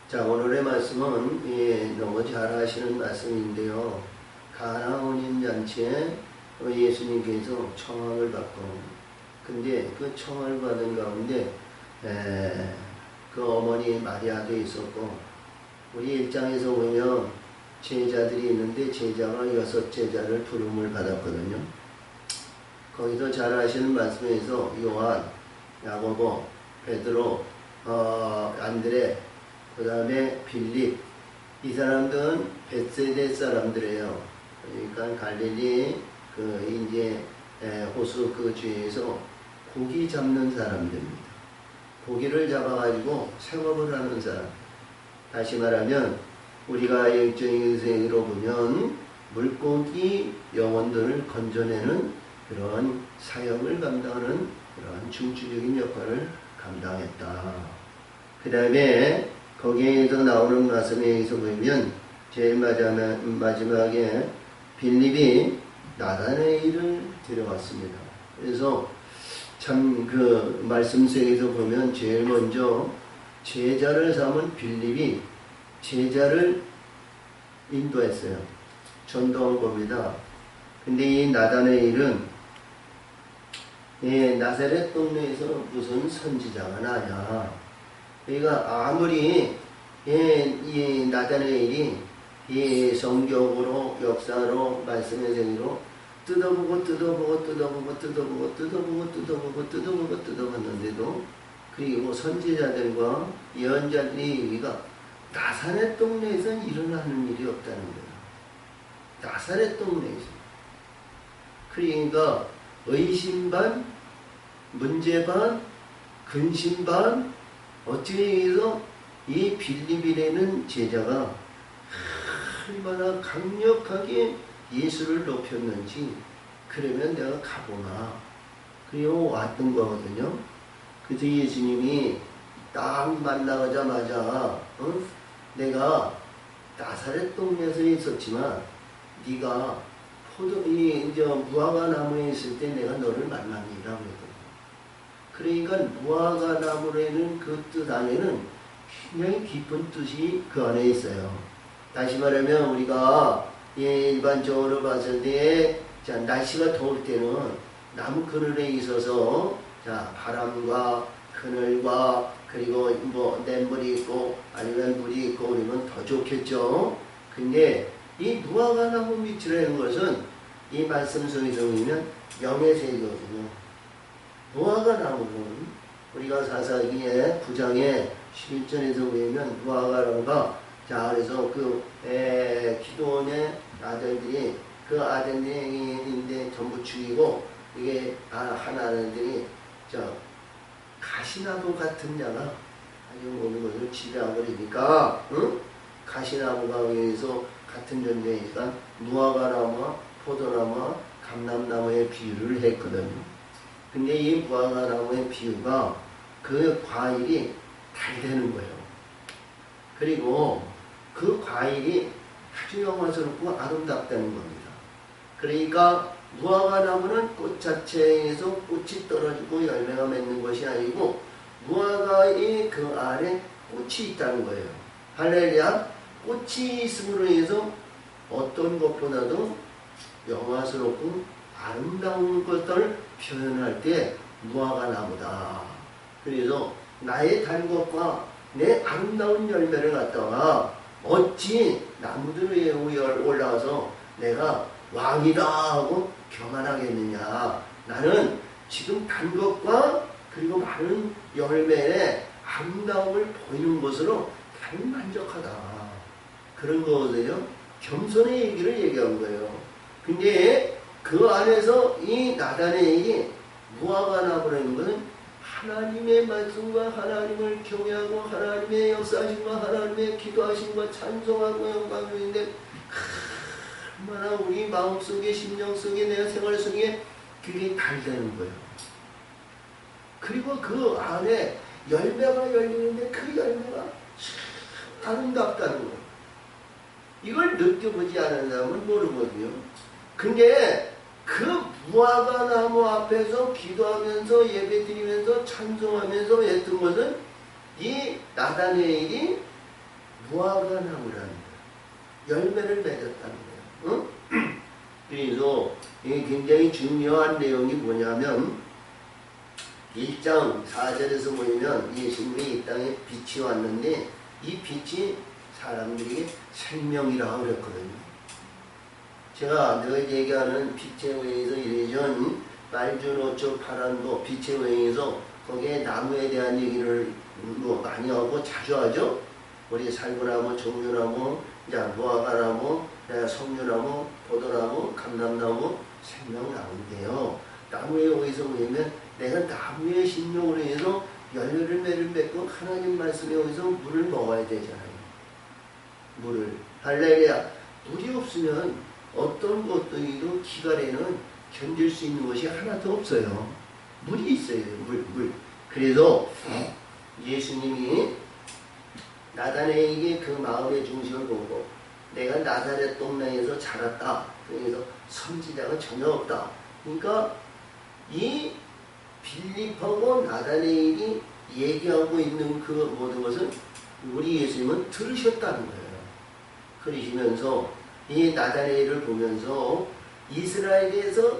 자, 오늘의 말씀은 너무 잘 아시는 말씀인데요. 가나 혼인 잔치에 예수님께서 청함을 받고, 근데 그 청함을 받은 가운데 그 어머니 마리아도 있었고, 우리 1장에서 보면 제자들이 있는데 제자가 6제자를 부름을 받았거든요. 거기서 잘 아시는 말씀에서 요한, 야고보, 베드로, 안드레, 그 다음에 빌립, 이 사람들은 벳세대 사람들이에요. 그러니까 갈릴리 이제 호수 그 주위에서 고기 잡는 사람들입니다. 고기를 잡아가지고 생업을 하는 사람. 다시 말하면 우리가 일정의 생으로 보면 물고기 영혼들을 건져내는 그런 사역을 감당하는 그런 중추적인 역할을 감당했다. 그 다음에 거기에서 나오는 말씀에서 보면 제일 마지막에 빌립이 나다나엘을 데려왔습니다. 그래서 참 그 말씀 속에서 보면 제일 먼저 제자를 삼은 빌립이 제자를 인도했어요. 전도한 겁니다. 근데 이 나다나엘은 나사렛 동네에서 무슨 선지자가 나냐. 그러니까 아무리 이 나다나엘이 이 성경으로 역사로 말씀의 생으로 뜯어봤는데도 그리고 선지자들과 예언자들의 얘기가 나사렛 동네에서는 일어나는 일이 없다는 거예요. 나사렛 동네에서. 그러니까 의심 반, 문제 반, 근심 반, 어찌 해서 이 빌립이라는 제자가 얼마나 강력하게 예수를 높였는지, 그러면 내가 가보나. 그리고 왔던 거거든요. 그래서 예수님이 딱 만나자마자 내가 나사렛 동네에서 있었지만 네가 이제 무화과 나무에 있을 때 내가 너를 만납니다. 그러니까 무화과 나무라는 그 뜻 안에는 굉장히 깊은 뜻이 그 안에 있어요. 다시 말하면 우리가 일반적으로 봤을 때 날씨가 더울 때는 나무 그늘에 있어서 바람과 그늘과 그리고 뭐 냇물이 있고 아니면 물이 있고 그러면 더 좋겠죠. 근데 이 무화과 나무 밑이라는 것은 이 말씀 속에서 보면 영예색이거든요. 무화과 나무는 우리가 사사기에 9장에 11절에서 보면 무화과나무가 그래서 기도원의 아들들이 그 아들들인데 전부 죽이고 이게 한 아들들이 가시나무 같은 자가 아주 모든 것을 지배하버리니까 가시나무가 위해서 같은 존재이니까 무화과나무와 포도나무와 감람나무의 비유를 했거든요. 근데 이 무화과나무의 비유가 그 과일이 달되는 거예요. 그리고 그 과일이 아주 영화스럽고 아름답다는 겁니다. 그러니까 무화과나무는 꽃 자체에서 꽃이 떨어지고 열매가 맺는 것이 아니고 무화과의 그 안에 꽃이 있다는 거예요. 할렐루야. 꽃이 있음으로 해서 어떤 것보다도 영화스럽고 아름다운 것들을 표현할 때 무화과나무다. 그래서 나의 단 것과 내 아름다운 열매를 갖다가 어찌 나무들 위에 올라와서 내가 왕이다 하고 교만하겠느냐. 나는 지금 단 것과 그리고 많은 열매의 아름다움을 보이는 것으로 다른 만족하다. 그런 거거든요. 겸손의 얘기를 얘기한 거예요. 근데 그 안에서 이 나다나엘이 무화과나무라는 것은 하나님의 말씀과 하나님을 경외하고 하나님의 역사하심과 하나님의 기도하심과 찬송하고 영광인데 얼마나 우리 마음속에 심령 속에 내 생활 속에 그게 달되는 거예요. 그리고 그 안에 열매가 열리는데 그 열매가 아름답다는 거예요. 이걸 느껴보지 않은 사람은 모르거든요. 근데 그 무화과나무 앞에서 기도하면서 예배드리면서 찬송하면서 했던 것은 이 나다나엘이 무화과 나무라는 거예요. 열매를 맺었다는 거예요. 응? 그래서 이게 굉장히 중요한 내용이 뭐냐면 1장 4절에서 보면 예수님이 이 땅에 빛이 왔는데 이 빛이 사람들에게 생명이라고 그랬거든요. 제가 늘 얘기하는 빛의 외에서 이래전 말주노초 파란도 빛의 외에서 거기에 나무에 대한 얘기를 많이 하고 자주 하죠. 우리 살구나무, 종류나무, 무화과나무, 석류나무, 포도나무, 감람나무, 생명나무인데요. 나무에 의해서 보면 내가 나무의 신용으로 해서 열매를 맺고 하나님 말씀에 의해서 물을 먹어야 되잖아요. 물을. 할렐루야. 물이 없으면 어떤 것들도 기갈에는 견딜 수 있는 것이 하나도 없어요. 물이 있어요. 물. 그래서 예수님이 나다네에게 그 마음의 중심을 보고 내가 나사렛 동네에서 자랐다. 그래서 선지자가 전혀 없다. 그러니까 이 빌립하고 나다네엘이 얘기하고 있는 그 모든 것을 우리 예수님은 들으셨다는 거예요. 그러시면서 이 나다네엘을 보면서 이스라엘에서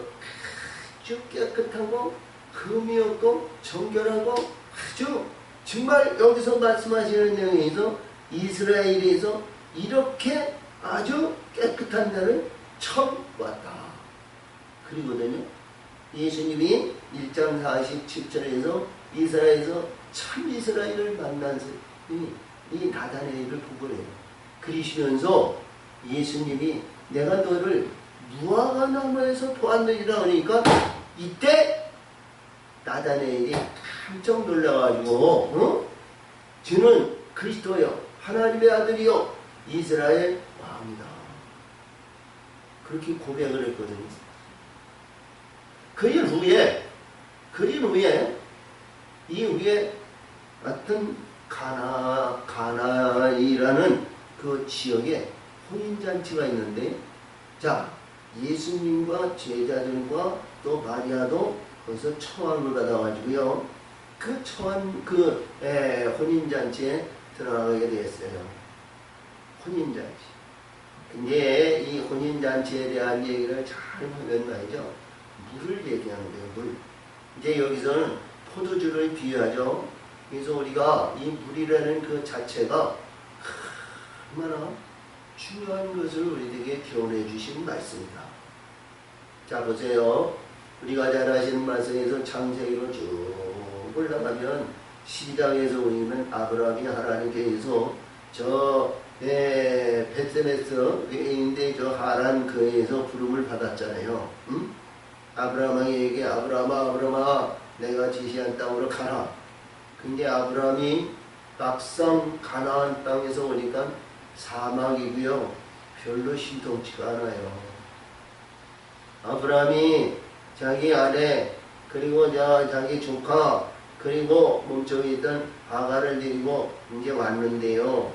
아주 깨끗하고 흠이 없고 정결하고 아주 정말 여기서 말씀하시는 내용에서 이스라엘에서 이렇게 아주 깨끗한 날을 처음 왔다. 그리거든요. 예수님이 1장 47절에서 이스라엘에서 참 이스라엘을 만난 이 나다네엘을 보고 해요. 그러시면서 예수님이 내가 너를 무화과 나무에서 보았느니라 하니까 이때 나다네엘이 깜짝 놀라가지고 저는 그리스도요 하나님의 아들이요 이스라엘 왕이다. 그렇게 고백을 했거든요. 그일 후에 이 위에 어떤 가나이라는 그 지역에 혼인잔치가 있는데 자 예수님과 제자들과 또 마리아도 거기서 청함을 받아가지고요 그 청함 혼인잔치에 들어가게 되었어요. 혼인잔치. 근데 이 혼인잔치에 대한 얘기를 잘 보면 말이죠. 물을 얘기하는 거예요. 물. 이제 여기서는 포도주를 비유하죠. 그래서 우리가 이 물이라는 그 자체가 얼마나 중요한 것을 우리에게 교훈해 주신 말씀입니다. 자 보세요. 우리가 잘 아시는 말씀에서 창세기로 쭉 올라가면 12장에서 보이면 아브라함이 하나님께서 벳세메스 외인데 저 하란 그에서 부름을 받았잖아요. 응? 아브라함에게 아브라함아 내가 지시한 땅으로 가라. 근데 아브라함이 막상 가나안 땅에서 오니까 사막이고요. 별로 신통치가 않아요. 아브라함이 자기 아내 그리고 자기 조카 그리고 몸속에 있던 아가를 데리고 이제 왔는데요.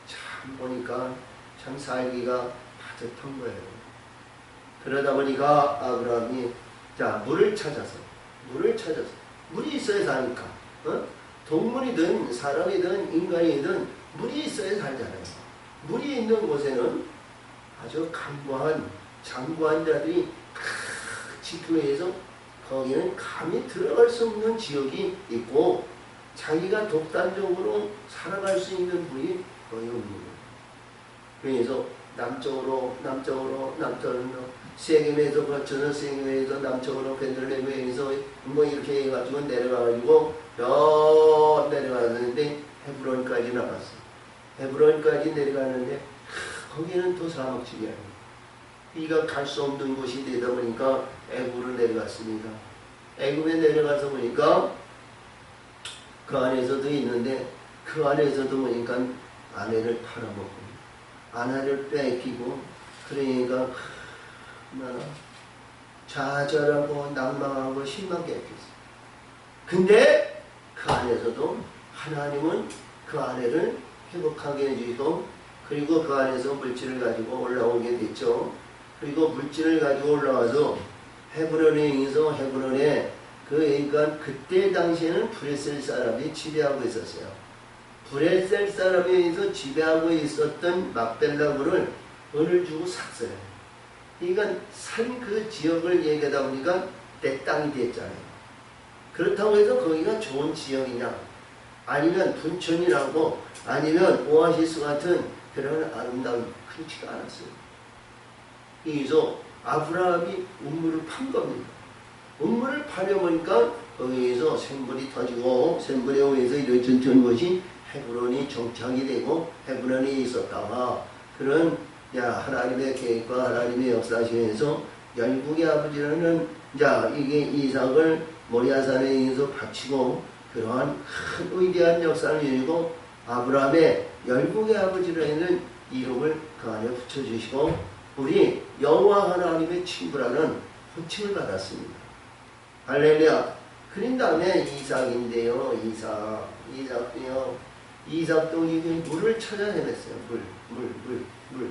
참 보니까 참 살기가 빠듯한 거예요. 그러다 보니까 아브라함이 물을 찾아서 물이 있어야 사니까 동물이든 사람이든 인간이든 물이 있어야 살잖아요. 물이 있는 곳에는 아주 장구한 자들이 지표해서 거기는 감히 들어갈 수 없는 지역이 있고 자기가 독단적으로 살아갈 수 있는 분이 거의 없는 거예요. 그래서 남쪽으로 세겜에서 거쳐서 세겜에서 남쪽으로 베들레헴에서 이렇게 해가지고 내려가가지고 내려가는데 헤브론까지 나갔어. 헤브론까지 내려가는데 거기는 또 사막지대야. 이가 갈 수 없는 곳이 되다 보니까 애굽으로 내려갔습니다. 애굽에 내려가서 보니까 그 안에서도 있는데 그 안에서도 보니까 아내를 팔아먹고 아내를 뺏기고 그러니까 얼마나 좌절하고 낭망하고 실망게 했겠어요. 근데 그 안에서도 하나님은 그 아내를 회복하게 해주시고 그리고 그 안에서 물질을 가지고 올라오게 됐죠. 그리고 물질을 가지고 올라와서 헤브론에 그러니까 그때 당시에는 브레셀 사람이 지배하고 있었어요. 브레셀 사람에 의해서 지배하고 있었던 막벨라군을 은을 주고 샀어요. 그러니까 산 그 지역을 얘기하다 보니까 내 땅이 됐잖아요. 그렇다고 해서 거기가 좋은 지역이냐, 아니면 둔촌이라고, 아니면 오아시스 같은 그런 아름다운, 그렇지가 않았어요. 그래서 아브라함이 우물을 판 겁니다. 우물을 파려보니까 거기에서 샘물이 터지고, 샘물에 의해서 이루어진 것이 헤브론이 정착이 되고 헤브론에 있었다가, 그런 하나님의 계획과 하나님의 역사시에서 열국의 아버지라는 이게 이삭을 모리아산에 의해서 바치고 그러한 큰 위대한 역사를 이루고 아브라함의 열국의 아버지라는 이름을 그 안에 붙여주시고 우리 여호와 하나님의 친구라는 호칭을 받았습니다. 할렐루야. 그런 다음에 이삭인데요. 이삭도 이게 물을 찾아 헤맸어요. 물.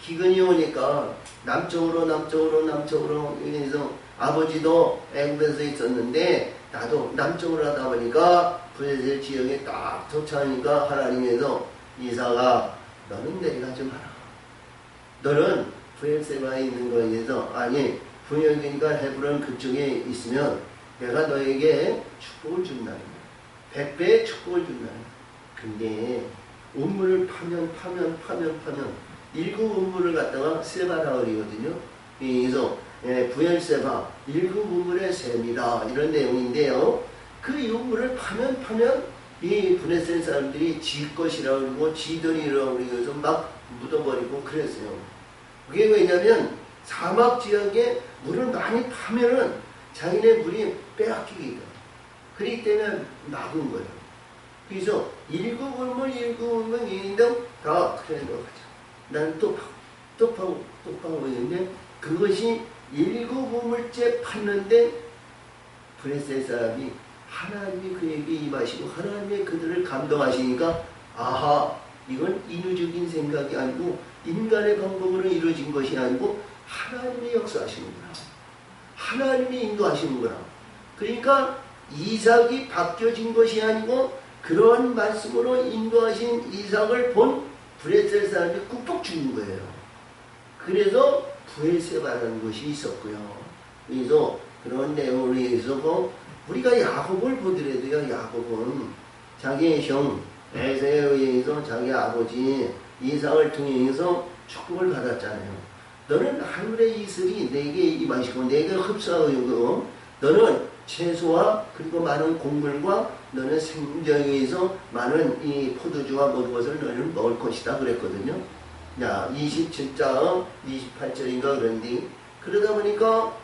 기근이 오니까 남쪽으로 여기서 아버지도 애굽에서 있었는데 나도 남쪽으로 하다 보니까 브레셀 지역에 딱 도착하니까 하나님께서 이삭아 너는 내려가지 마라. 너는 브레셀에 있는 거에 대해서 아니 분열이니까 헤브론 그쪽에 있으면 내가 너에게 축복을 준다. 100배의 축복을 준다. 근데 우물을 파면 일곱 우물을 갖다가 세바라 그리거든요. 그래서 부엘세바 일곱 우물의 셈이다 이런 내용인데요. 그 우물을 파면 이 브레셀 사람들이 지 것이라고 그러고 지들이라고 그래서 막 묻어버리고 그랬어요. 그게 왜냐면 사막 지역에 물을 많이 파면은 자기네 물이 빼앗기기가 그렇기 때문에 막은 거예요. 그래서 일곱 우물 있는데 다 그래 놓아가자. 난 또 파고 있는데 그것이 일곱 우물째 팠는데 브레셀 사람이 하나님이 그에게 임하시고 하나님이 그들을 감동하시니까 아하 이건 인위적인 생각이 아니고 인간의 방법으로 이루어진 것이 아니고 하나님이 역사하시는구나. 하나님이 인도하시는구나. 그러니까 이삭이 바뀌어진 것이 아니고 그러한 말씀으로 인도하신 이삭을 본 브레셀 사람이 꾹꾹 죽는 거예요. 그래서 부엘세바라는 것이 있었고요. 그래서 그런 내용으로 해서 우리가 야곱을 보더라도요. 야곱은 자기의 형 에서에 의해서 자기 아버지 이삭을 통해서 축복을 받았잖아요. 너는 하늘의 이슬이 내게 임하시고 내게 흡수하고 너는 채소와 그리고 많은 곡물과 너는 생명에 의해서 많은 이 포도주와 모든 것을 너는 먹을 것이다 그랬거든요. 27장 28절인가 그런데 그러다 보니까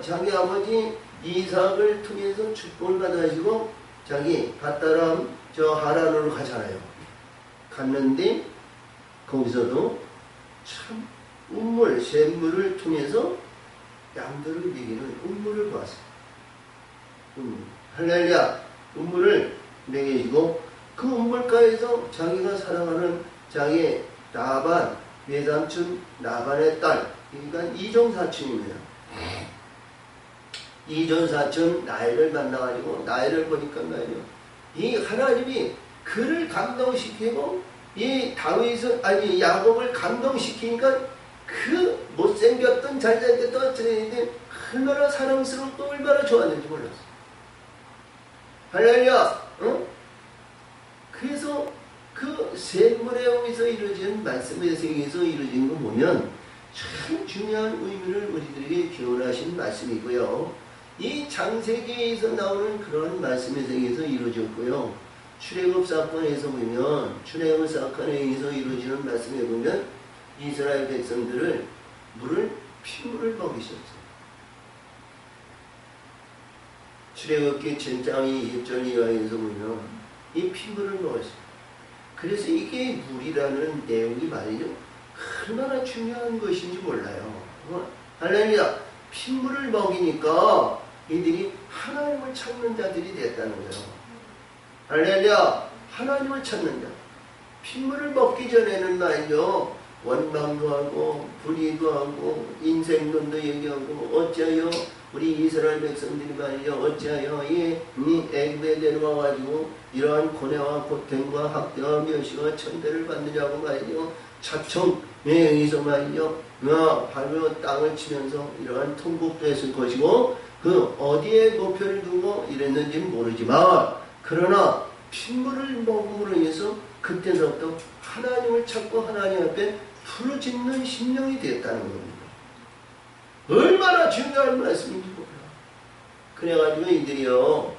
자기 아버지 이삭을 통해서 축복을 받아가지고 자기 밧다람 저 하란으로 가잖아요. 갔는데 거기서도 참 우물, 샘물을 통해서 양들을 먹이는 우물을 봤어요. 할렐루야. 우물을 먹여주고 그 우물가에서 자기가 사랑하는 자기 나반, 외삼촌 나반의 딸, 그러니까 이종사촌입니다. 이종사촌 나일을 만나가지고 나일을 보니까 말이요. 이 하나님이 그를 감동시키고 이 다윗은 아니 야곱을 감동시키니까 그 못생겼던 잘생겼던 저희들 얼마나 사랑스럽고 얼마나 좋았는지 몰랐어. 할렐루야. 응? 그래서 그 샘물에 의해서 이루어진 말씀의 세계에서 이루어진 거 보면 참 중요한 의미를 우리들에게 교훈하신 말씀이고요. 이 창세기에서 나오는 그런 말씀의 세계에서 이루어졌고요. 출애굽 사건에서 보면 출애굽 사건에 의해서 이루어지는 말씀에 보면 이스라엘 백성들을 핏물을 먹이셨어요. 출애굽기 7장 20절 이하에서 보면 이 핏물을 먹었어요. 그래서 이게 물이라는 내용이 말이죠. 얼마나 중요한 것인지 몰라요. 할렐루야. 핏물을 먹이니까 이들이 하나님을 찾는 자들이 됐다는 거예요. 할렐루야. 하나님을 찾는 자. 핏물을 먹기 전에는 말이죠. 원망도 하고 불의도 하고 인생론도 얘기하고 어째요 우리 이스라엘 백성들이 말이죠. 어찌하여 이 애굽에 내려와가지고 이러한 고뇌와 고통과 학대와 멸시와 천대를 받느냐고 말이죠. 자청에 의해서 말이죠. 발로 땅을 치면서 이러한 통곡도 했을 것이고 그 어디에 목표를 두고 이랬는지는 모르지만 그러나 핏물을 먹음으로 인해서 그때서부터 하나님을 찾고 하나님 앞에 부르짖는 심령이 되었다는 겁니다. 얼마나 중요한 말씀인지 몰라. 그래가지고 이들이요,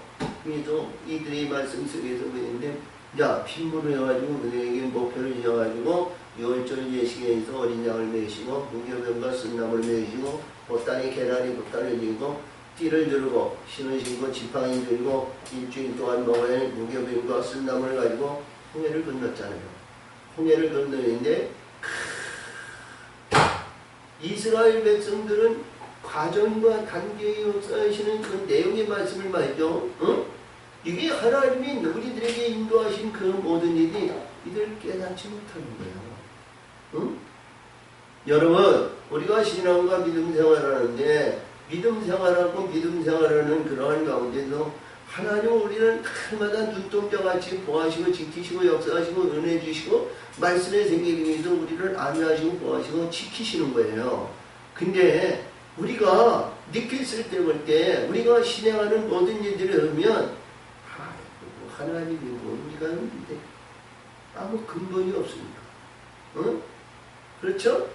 이들의 말씀 속에서 그랬는데, 자, 핏물을 해가지고 그들에게 목표를 지어가지고 유월절 예식에서 어린 양을 매시고 무교병과 쓴나무를 매시고 보따리 계란이 보따리를 지고 띠를 들고 신을 신고 지팡이 들고 일주일 동안 먹어야 할 무교병과 쓴나무를 가지고 홍해를 건넜잖아요. 홍해를 건너는데 이스라엘 백성들은 과정과 단계에 역사하시는 그 내용의 말씀을 말이죠. 이게 하나님이 우리들에게 인도하신 그 모든 일이 이들 깨닫지 못하는 거예요. 여러분, 우리가 신앙과 믿음 생활하는데 믿음 생활하고 믿음 생활하는 그러한 가운데서 하나님은 우리는 날마다 눈동자같이 보호하시고 지키시고 역사하시고 은혜 주시고 말씀의 생기를 위해서 우리를 안위하시고 보호하시고 지키시는 거예요. 근데 우리가 느꼈을 때 볼 때 우리가 실행하는 모든 일들을 하면 하나님이 우리가 하는데 아무 근본이 없습니다. 그렇죠?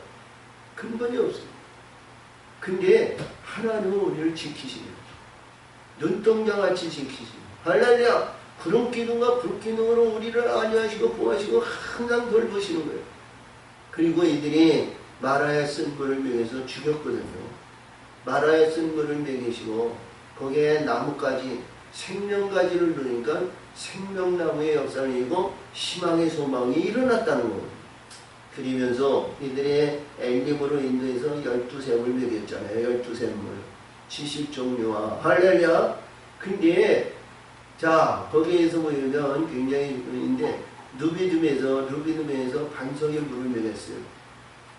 근본이 없습니다. 근데 하나님은 우리를 지키시는 거죠. 눈동자같이 지키시는 거예요. 할렐루야! 구름 기둥과 불 기둥으로 우리를 안위하시고 보호하시고 항상 돌보시는 거예요. 그리고 이들이 마라의 쓴 물을 먹여서 죽였거든요. 마라의 쓴 물을 먹이시고 거기에 나무까지 생명가지를 넣으니까 생명나무의 역사를 이고 희망의 소망이 일어났다는 겁니다. 그러면서 이들의 엘림으로 인도해서 12샘을 먹였잖아요. 12샘물 70종류와 할렐루야. 근데 자 거기에서 보면 굉장히 인데 누비둠에서 반석의 물을 먹였어요.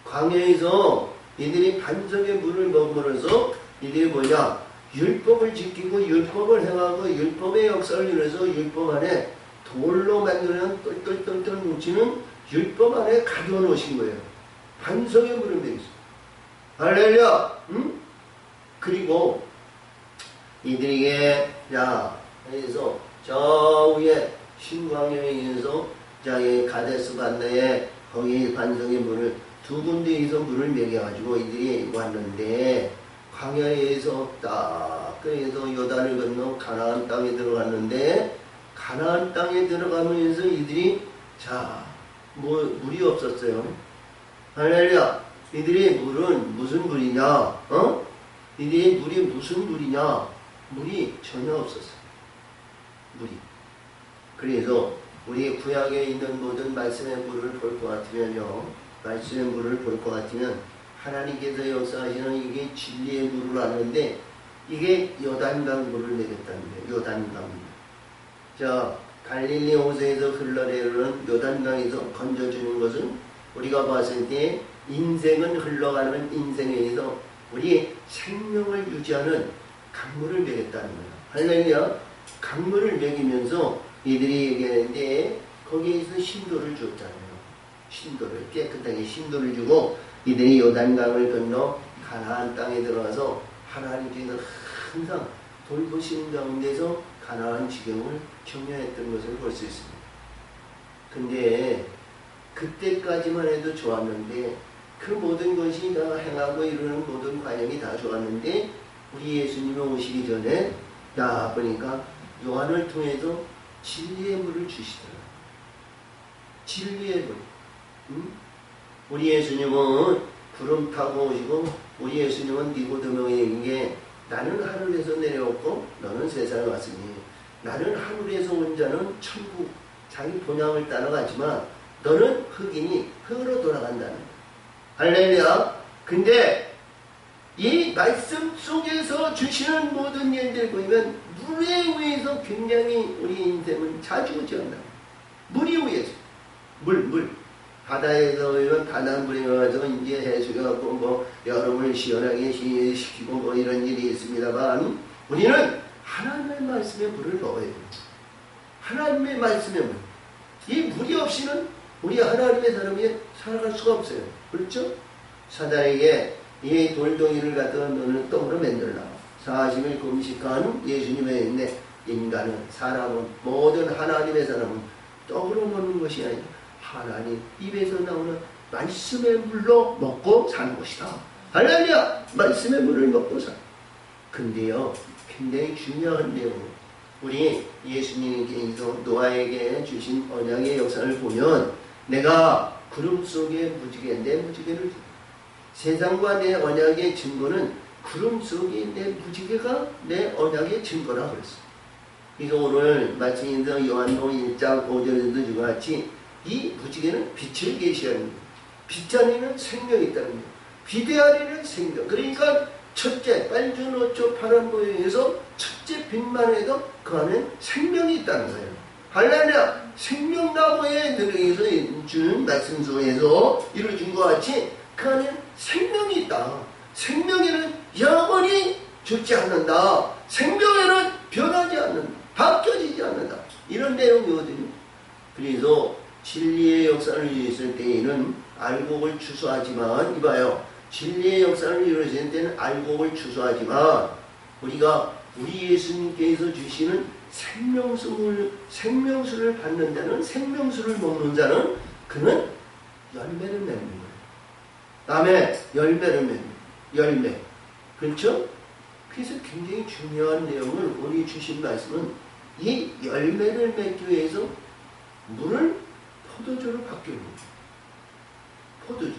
광야에서 이들이 반석의 물을 먹으면서 이들이 뭐냐 율법을 지키고 율법을 행하고 율법의 역사를 이루어서 율법 안에 돌로 만드는 똘똘똘똘 뭉치는 율법 안에 가두어 놓으신 거예요. 반석의 물을 먹였어요. 할렐루야. 그리고 이들에게 자 그래서 저 위에 신광야에 의해서 자 가데스 반네에 거기 반석의 물을 두 군데에서 물을 먹여가지고 이들이 왔는데 광야에서 딱 그래서 요단을 건너 가나안 땅에 들어갔는데 가나안 땅에 들어가면서 이들이 자 물이 없었어요. 할렐루야. 이들의 물은 무슨 물이냐? 이들의 물이 무슨 물이냐? 물이 전혀 없었어요. 물이. 그래서 우리 구약에 있는 모든 말씀의 물을 볼 것 같으면요. 말씀의 물을 볼 것 같으면 하나님께서 역사하시는 이게 진리의 물을 아는데 이게 요단강 물을 내렸다는 거예요. 요단강. 자, 갈릴리 호수에서 흘러내리는 요단강에서 건져주는 것은 우리가 봤을 때 인생은 흘러가는 인생에 의해서 우리 생명을 유지하는 강물을 먹였다는 거예요. 할렐루야. 강물을 먹이면서 이들이 얘기하는데 거기에서 신도를 줬잖아요. 신도를 깨끗하게 신도를 주고 이들이 요단강을 건너 가나안 땅에 들어가서 하나님께서 항상 돌보시는 가운데서 가나안 지경을 경영했던 것을 볼 수 있습니다. 근데 그때까지만 해도 좋았는데 그 모든 것이 다 행하고 이루는 모든 과정이 다 좋았는데 우리 예수님이 오시기 전에 나 보니까 요한을 통해서 진리의 물을 주시더라고요. 진리의 물. 우리 예수님은 구름 타고 오시고 우리 예수님은 니고데모에게 나는 하늘에서 내려왔고 너는 세상에 왔으니 나는 하늘에서 온 자는 천국 자기 본향을 따라가지만 너는 흑인이 흑으로 돌아간다는 거야. 할렐루야. 근데 이 말씀 속에서 주시는 모든 일들 보면 물에 의해서 굉장히 우리 인생은 자주 오지않는다. 물이 의해서. 물. 바다에서 오면 바닷물이 와서 이제 해수해갖고 뭐 여름을 시원하게 시키고 뭐 이런 일이 있습니다만 우리는 하나님의 말씀에 물을 넣어야 됩니다. 하나님의 말씀에 물. 이 물이 없이는 우리 하나님의 사람이 살아갈 수가 없어요. 그렇죠? 사단에게 이 돌덩이를 갖다가 너는 떡으로 만들라. 40일 금식한 예수님의 있네. 인간은, 사람은, 모든 하나님의 사람은 떡으로 먹는 것이 아니라 하나님 입에서 나오는 말씀의 물로 먹고 사는 것이다. 할렐루야! 말씀의 물을 먹고 사. 근데요, 굉장히 중요한 내용. 우리 예수님께서 노아에게 주신 언약의 역사를 보면 내가 구름 속에 무지개, 내 무지개를 줍니다. 세상과 내 언약의 증거는 구름 속에 내 무지개가 내 언약의 증거라 그랬어요. 그래서 오늘 말씀에서 요한복음 1장 5절에도 이와 같이 이 무지개는 빛을 계시하는 거예요. 빛 안에는 생명이 있다는 거예요. 빛 안에는 생명. 그러니까 첫째 빨주 노초 파란 모양에서 첫째 빛만 해도 그 안에 생명이 있다는 거예요. 할렐루야! 생명나무에 들어서 주는 말씀 속에서 이루어진 것 같이 그 안에 생명이 있다. 생명에는 영원히 죽지 않는다. 생명에는 변하지 않는다. 바뀌어지지 않는다. 이런 내용이거든요. 그래서 진리의 역사를 이루었을 때에는 알곡을 추수하지만 이봐요. 진리의 역사를 이루어질 때는 알곡을 추수하지만 우리가 우리 예수님께서 주시는 생명수를 받는 자는, 생명수를 먹는 자는 그는 열매를 맺는 거예요. 다음에 열매를 맺는 열매. 그렇죠? 그래서 굉장히 중요한 내용을 오늘 주신 말씀은 이 열매를 맺기 위해서 물을 포도주로 바뀌는 거예요. 포도주.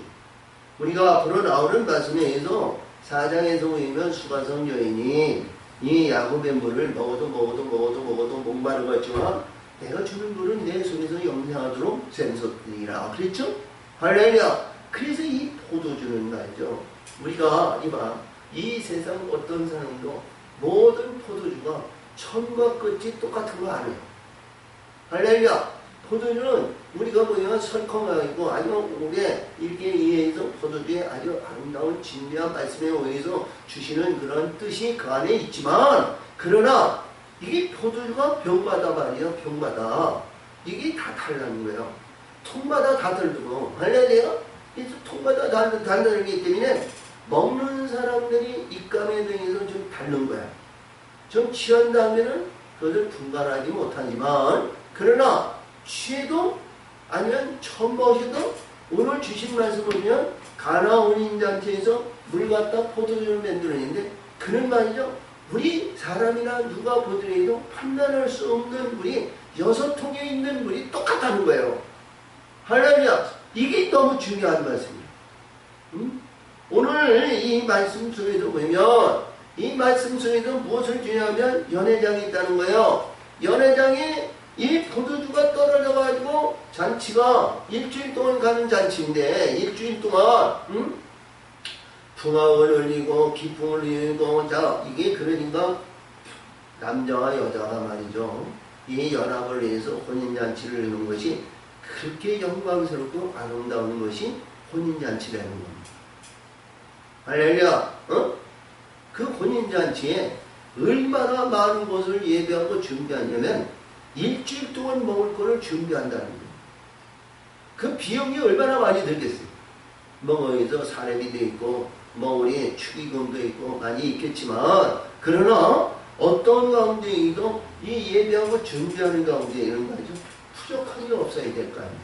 우리가 앞으로 나오는 말씀에 의해서 4장에서 보면 수가성 여인이 이 야곱의 물을 먹어도 목마르고 했지만 내가 주는 물은 내 손에서 영생하도록 샘솟으리라. 그랬죠? 할렐루야. 그래서 이 포도주는 말이죠. 우리가 이봐, 이 세상 어떤 사람도 모든 포도주가 처음과 끝이 똑같은 거 아니에요. 할렐루야. 포도주는 우리가 보면 설컹하고 아주 오래 이렇게 이해해서 포도주에 아주 아름다운 진리한 말씀에 의해서 주시는 그런 뜻이 그 안에 있지만 그러나 이게 포도주가 병마다 말이에요. 병마다 이게 다 달라는 거예요. 통마다 다 다르고 할렐루야. 그래서 통마다 다 다르기 때문에 먹는 사람들이 입감에 대해서 좀 다른 거야. 좀 취한 다음에는 그것을 분간하지 못하지만 그러나 취해도 아니면 처음 먹어도 오늘 주신 말씀 보면 가나 혼인잔치에서 물 갖다 포도주를 만들었는데 그는 말이죠. 우리 사람이나 누가 보더라도 판단할 수 없는 물이 6통에 있는 물이 똑같다는 거예요. 할렐루야. 이게 너무 중요한 말씀이에요. 오늘 이 말씀 속에서 보면 이 말씀 속에서 무엇을 주냐면 연회장이 있다는 거예요. 연회장이 이 포도주가 떨어져가지고 잔치가 일주일 동안 가는 잔치인데 일주일 동안 풍악을 흘리고 기풍을 흘리고 자 이게 그러니까 남자와 여자가 말이죠. 이 연합을 위해서 혼인잔치를 하는 것이 그렇게 영광스럽고 아름다운 것이 혼인잔치라는 겁니다. 할렐루야. 그 혼인잔치에 얼마나 많은 것을 예배하고 준비하냐면 일주일 동안 먹을 거를 준비한다는 거예요. 그 비용이 얼마나 많이 들겠어요. 뭐 거기서 사례비도 있고 뭐 우리 축의금도 있고 많이 있겠지만 그러나 어떤 가운데에도 이 예배하고 준비하는 가운데에는 말이죠. 부족함이 없어야 될 거 아니에요.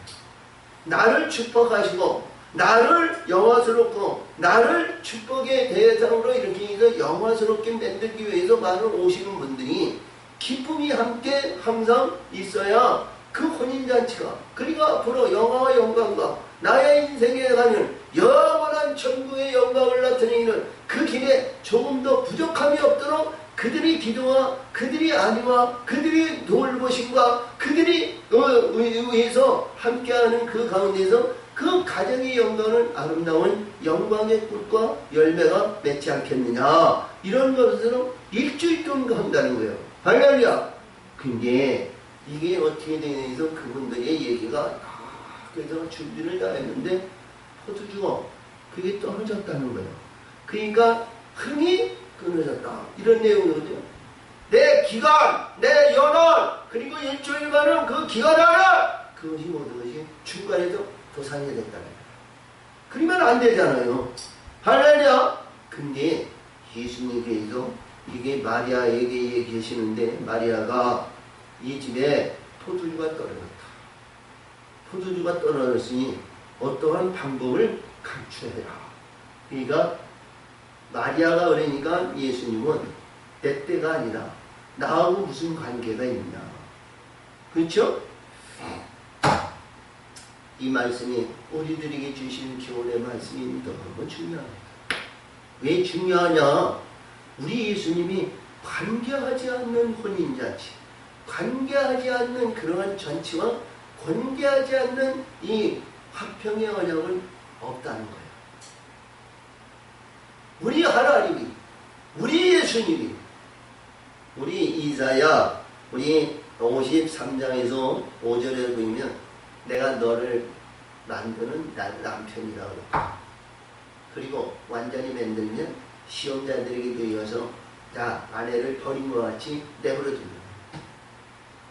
나를 축복하시고 나를 영화스럽고 나를 축복의 대상으로 이렇게 해서 영화스럽게 만들기 위해서 많은 오시는 분들이 기쁨이 함께 항상 있어야 그 혼인잔치가 그리고 앞으로 영화와 영광과 나의 인생에 가는 영원한 천국의 영광을 나타내는 그 길에 조금 더 부족함이 없도록 그들이 기도와 그들이 안위와 그들이 돌보심과 그들이 위해서 함께하는 그 가운데서 그 가정의 영광은 아름다운 영광의 꽃과 열매가 맺지 않겠느냐 이런 것으로 일주일 동안 한다는 거예요. 할렐루야. 근데 이게 어떻게 되느냐해서 그분들의 얘기가 해서 준비를 다 했는데 포도주가 그게 떨어졌다는 거예요. 그러니까 흥이 끊어졌다. 이런 내용이거든요. 내 기간, 내 연원, 그리고 일주일간은 그 기간 안에 그것이 모든 것이 중간에도 도산이 됐다는 거예요. 그러면 안 되잖아요. 할렐루야. 근데 예수님께서 이게 마리아에게 얘기하시는데 마리아가 이 집에 포도주가 떨어졌다. 포도주가 떨어졌으니 어떠한 방법을 감추어야. 그러니까 마리아가 그러니까 예수님은 내 때가 아니라 나하고 무슨 관계가 있냐. 그렇죠? 이 말씀이 우리들에게 주신 교훈의 말씀이 너무 중요합니다. 왜 중요하냐? 우리 예수님이 관계하지 않는 혼인잔치, 관계하지 않는 그러한 잔치와 관계하지 않는 이 화평의 언약은 없다는 거예요. 우리 하나님이, 우리 예수님이, 우리 이사야, 우리 53장에서 5절에 보면 내가 너를 만드는 남편이라고 그러고, 그리고 완전히 만들면 시험자들에게 되어서 자 아내를 버린 것 같이 내버려 둡니다.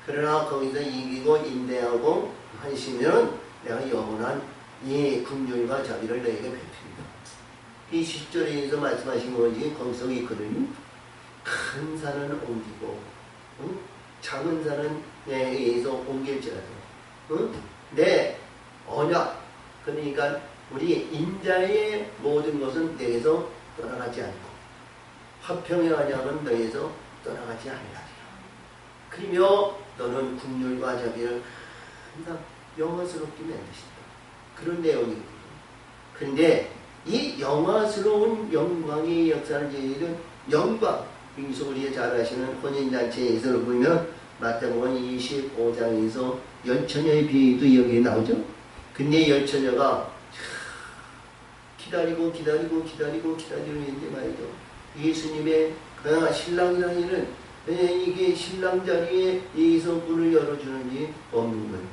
그러나 거기서 이기고 인내하고 하시면 내가 영원한 이 긍휼과 자비를 너에게 베풉니다. 이 10절에서 말씀하신 것이 거기서 있거든요. 큰 산은 옮기고 작은 산은 내 의해서 옮길지라도 내 언약, 그러니까 우리 인자의 모든 것은 내게서 떠나가지 않고 화평의 언약은 너에게서 떠나가지 아니하리라. 그러며 너는 긍휼과 자비를 항상 영화스럽게 만드신다. 그런 내용이거든요. 그런데 이 영화스러운 영광의 역사를 지니는 영광, 여기서 우리가 잘 아시는 혼인잔치에서 보면 마태복음 25장에서 열처녀의 비유도 여기에 나오죠. 근데 열처녀가 기다리고 있는데 말이죠. 예수님의 신랑이라는 이게 신랑 자리에 여기서 문을 열어주는지 없는 거예요.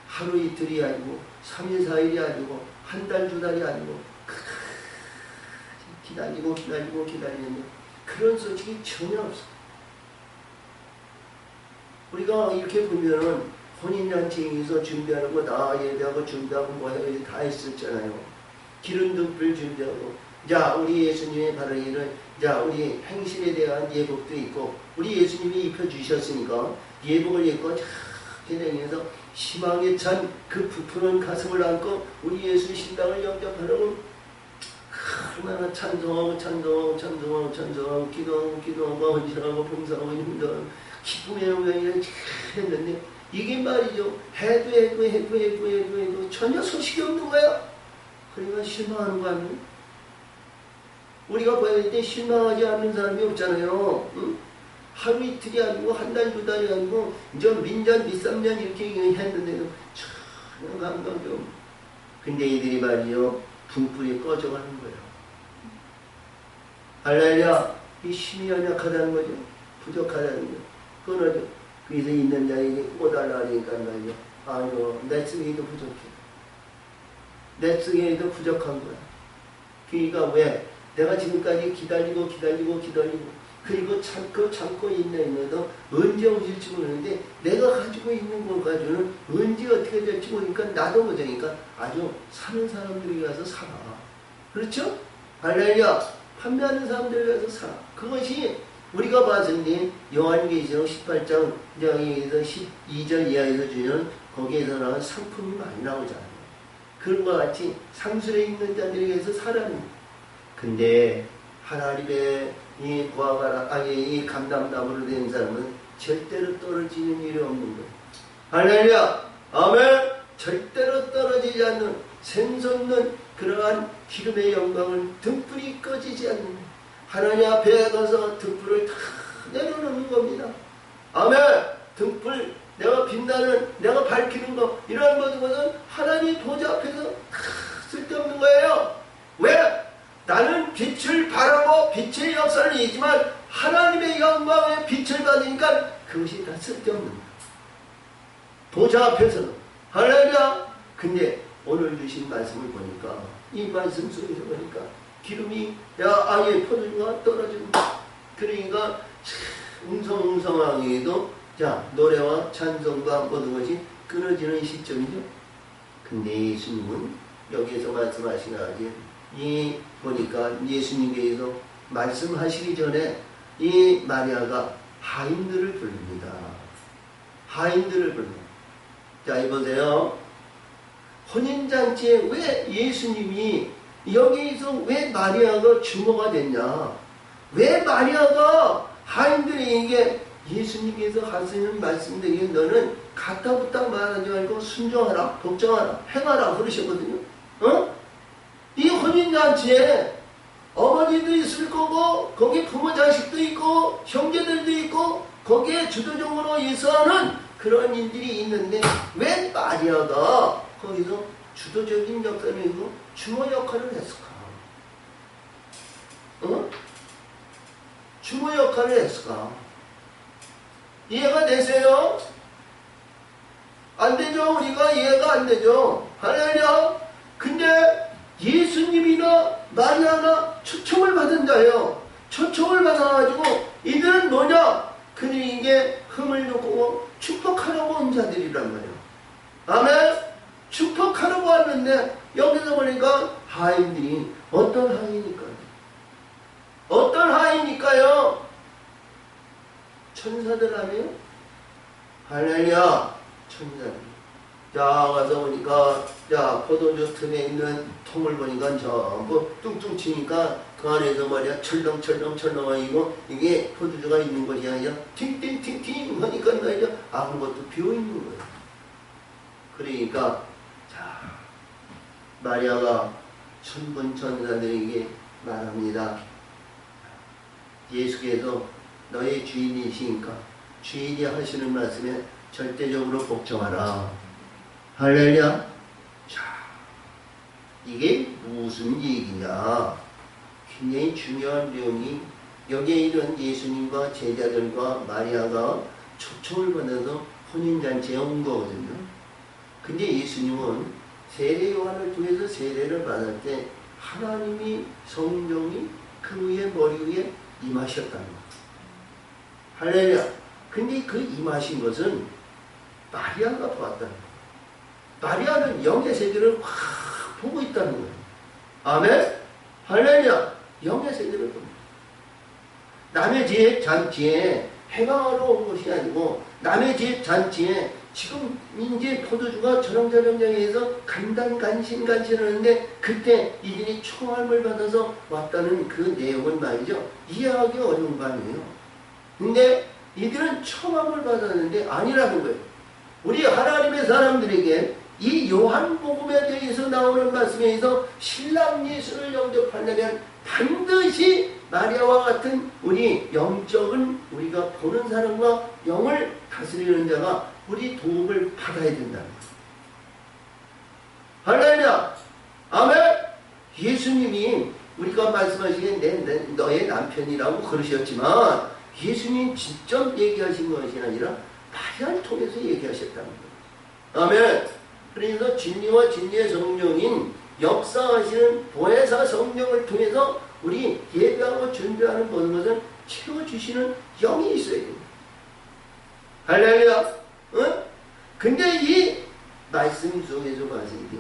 하루 이틀이 아니고 3일 4일이 아니고 한 달 두 달이 아니고 기다리는데 그런 소식이 전혀 없어. 우리가 이렇게 보면은 혼인잔치에서 준비하는 거 다 예배하고 준비하고 뭐 해서 다 했었잖아요. 기름 등불 준비하고, 자 우리 예수님의 바르기는 자 우리 행실에 대한 예복도 있고 우리 예수님이 입혀주셨으니까 예복을 입고 쫙 해내면서 희망에 찬 그 부푸른 가슴을 안고 우리 예수 신랑을 영접하려고 얼마나 찬송하고 기도하고 헌신하고 봉사하고 힘들어 기쁨의 영광을 했는데 이게 말이죠. 해도 전혀 소식이 없는 거야. 그러니까 실망하는 거 아니에요? 우리가 봐야 될 때 실망하지 않는 사람이 없잖아요. 응? 하루 이틀이 아니고 한 달 두 달이 아니고 이제 민년 밑삼년 이렇게 했는데도 전혀 감각이 없는. 근데 이들이 말이요 등불이 꺼져가는 거예요. 할렐루야. 이 힘이 연약하다는 거죠. 부족하다는 거죠. 끊어져. 그래서 있는 자에게 꽂달라 하니까 말이죠. 아니요 내 쓰기에도 부족해. 내 쓰기에도 부족한 거야. 그러니까 왜? 내가 지금까지 기다리고 그리고 참고 있는데도 언제 오실지 모르는데 내가 가지고 있는 걸 가지고는 언제 어떻게 될지 모르니까 나도 모르니까 아주 사는 사람들이 가서 살아. 그렇죠? 할렐루야. 판매하는 사람들이 가서 살아. 그것이 우리가 봤을 요한계시록 18장 12절 이하에서 주는 거기에서 나온 상품이 많이 나오잖아요. 그런 것 같이 상술에 있는 자들에게서 살아는. 근데 하나님의 이 구하가라 이 감담담으로 된 사람은 절대로 떨어지는 일이 없는 거예요. 할렐루야. 아멘. 절대로 떨어지지 않는 샘솟는 그러한 기름의 영광을 등불이 꺼지지 않는 거예요. 하나님 앞에 가서 등불을 다 내려놓는 겁니다. 아멘. 등불 내가 빛나는 내가 밝히는 거 이런 모든 것은 하나님 보좌 앞에서 다 쓸데없는 거예요. 왜? 나는 빛을 바라고 빛의 역사를 이지만 하나님의 영광의 빛을 받으니까 그것이 다 쓸데없는 거예요. 보좌 앞에서는. 할렐루야. 근데 오늘 주신 말씀을 보니까 이 말씀 속에서 보니까 기름이 아예 포도주가 떨어지고 그러니까 웅성웅성하게도 노래와 찬송과 모든 것이 끊어지는 시점이죠. 근데 예수님은 여기에서 말씀하시나니 이 보니까 예수님께서 말씀하시기 전에 이 마리아가 하인들을 부릅니다. 하인들을 부릅니다. 자, 이보세요. 혼인잔치에 왜 예수님이 여기서 왜 마리아가 주모가 됐냐? 왜 마리아가 하인들에게 예수님께서 하시는 말씀들이 너는 가타부터 말하지 말고 순종하라, 걱정하라, 행하라 그러셨거든요. 이 혼인잔치에 어머니도 있을 거고 거기 부모 자식도 있고 형제들도 있고 거기에 주도적으로 예수하는 그런 일들이 있는데 왜 마리아가 거기서 주도적인 역할이고 주모 역할을 했을까? 주모 역할을 했을까? 이해가 되세요? 안 되죠? 우리가 이해가 안 되죠? 할렐루야! 근데 예수님이나 마리아나 초청을 받은 자예요. 초청을 받아가지고 이들은 뭐냐? 그들에게 흠을 놓고 축복하려고 온 자들이란 말이에요. 아멘? 축복하려고 왔는데 여기서 보니까 하인들이 어떤 하인일까요? 어떤 하인일까요? 천사들 아니에요? 할렐루야! 천사들. 자, 가서 보니까, 포도주 틈에 있는 통을 보니까 전부 뚱뚱 치니까 그 안에서 말이야, 철렁철렁하고 이게 포도주가 있는 것이 아니라 팅팅팅팅 하니까 말이야, 아무것도 비어있는 거예요. 그러니까, 자, 마리아가 천군 천사들에게 말합니다. 예수께서 너의 주인이시니까 주인이 하시는 말씀에 절대적으로 복종하라. 할렐루야. 자, 이게 무슨 얘기냐? 굉장히 중요한 내용이 여기에 이런 예수님과 제자들과 마리아가 초청을 받아서 혼인잔치에 온 거거든요. 근데 예수님은 세례 요한을 통해서 세례를 받을 때 하나님이 성령이 그 위에 머리 위에 임하셨다는 것. 할렐루야. 근데 그 임하신 것은 마리아가 보았다는 거예요. 마리아는 영의 세계를 확 보고 있다는 거예요. 아멘? 할렐루야. 영의 세계를 봅니다. 남의 집 잔치에 해방하러 온 것이 아니고 남의 집 잔치에 지금 이제 포도주가 저렁저렁해서 간신간신하는데 그때 이들이 청함을 받아서 왔다는 그 내용은 말이죠. 이해하기 어려운 거 아니에요. 근데 이들은 청함을 받았는데 아니라는 거예요. 우리 하나님의 사람들에게 이 요한복음에 대해서 나오는 말씀에 의해서 신랑 예수를 영접하려면 반드시 마리아와 같은 우리 영적인 우리가 보는 사람과 영을 다스리는 자가 우리 도움을 받아야 된다는 거예요. 할렐루야. 아멘. 예수님이 우리가 말씀하시기에 너의 남편이라고 그러셨지만 예수님 직접 얘기하신 것이 아니라 마리아를 통해서 얘기하셨다는 거예요. 아멘. 그래서 진리와 진리의 성령인 역사하시는 보혜사 성령을 통해서 우리 예배하고 준비하는 모든 것을 채워주시는 영이 있어야 됩니다. 할렐루야. 응? 근데 이 말씀 속에서 봤을 때